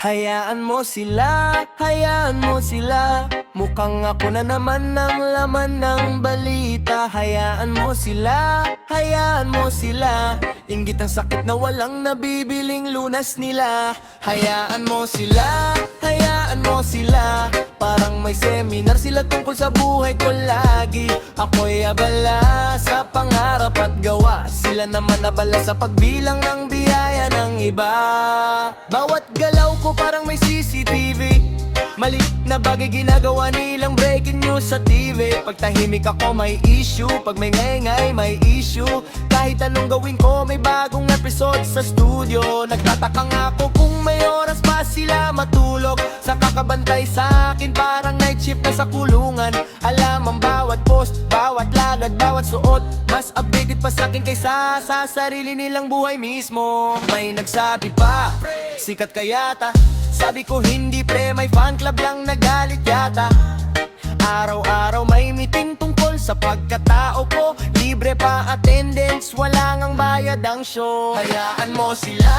Hayaan mo sila, hayaan mo sila. Mukhang ako na naman ang laman ng balita. Hayaan mo sila, hayaan mo sila. Inggit ang sakit na walang nabibiling lunas nila. Hayaan mo sila, hayaan mo sila. Parang may seminar sila tungkol sa buhay ko lagi. Ako'y abala sa pangarap at gawa. Sila naman abala sa pagbilang ng biyaya ng iba. Bawat galaw ko parang may CCTV. Mali na bagay ginagawa nilang breaking news sa TV. Pag tahimik ako may issue, pag may ngay-ngay may issue. Kahit anong gawin ko may bagong episode sa studio. Nagtataka nga ako kung may oras pa sila matulog. Sa kakabantay sa akin parang night shift na sa kulungan. Alam ang bawat post, bawat lagad, bawat suot. Mas updated pa sa akin kaysa sa sarili nilang buhay mismo. May nagsabi pa, sikat ka yata. Sabi ko hindi pre, may fan club lang nagalit yata. Araw-araw may meeting tungkol sa pagkatao ko. Libre pa attendance, wala ngang bayad ang show. Hayaan mo sila,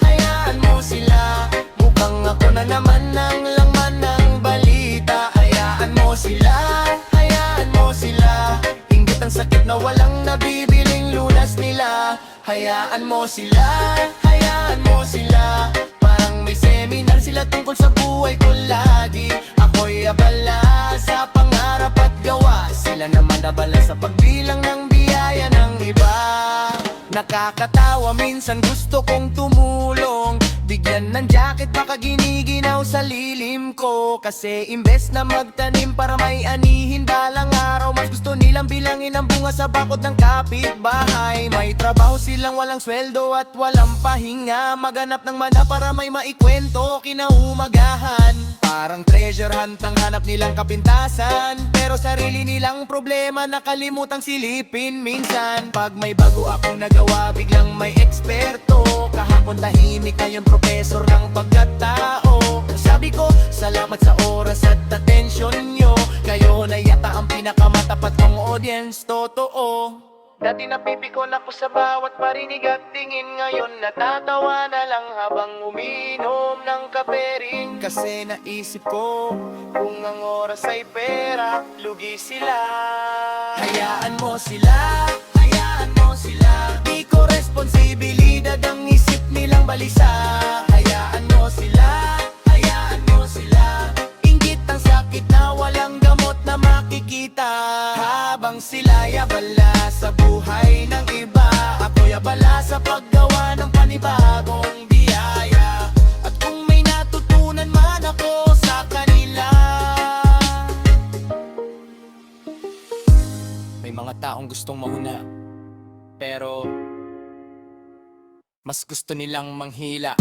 hayaan mo sila. Mukhang ako na naman ang laman ng balita. Hayaan mo sila, hayaan mo sila. Inggit ang sakit na walang nabibiling lunas nila. Hayaan mo sila, hayaan mo sila. Parang may seminar sila tungkol sa buhay ko lagi. Ako'y abala sa pangarap at gawa. Sila naman abala sa pagbilang ng biyaya ng iba. Nakakatawa minsan gusto kong tumulong. Bigyan ng jacket baka giniginaw sa lilim ko. Kasi imbes na magtanim para may anihin balang araw, mas gusto nilang bilangin ang bunga sa bakod ng kapitbahay. May trabaho silang walang sweldo at walang pahinga. Maganap ng mana para may maikwento kinaumagahan. Parang treasure hunt ang hanap nilang kapintasan. Pero sarili nilang problema nakalimutang silipin minsan. Pag may bago akong nagawa biglang may eksperto. Kahapon tahimik ngayon profesor ng pagkatao. Sabi ko, salamat sa oras at atensyon nyo. Kayo na yata ang pinakamatapat kong audience, totoo. Dati napipikon ako sa bawat parinig at tingin. Ngayon natatawa na lang habang uminom ng kape rin. Kasi naisip ko, kung ang oras ay pera, lugi sila. Hayaan mo sila, hayaan mo sila. Di ko responsibilidad ang isip nilang balisa. Hayaan mo sila, hayaan mo sila. Inggit ang sakit na walang gamot na makikita. Habang sila'y abala sa buhay ng iba, ako'y abala sa paggawa ng panibagong biyaya. At kung may natutunan man ako sa kanila, may mga taong gustong mauna, pero mas gusto nilang manghila.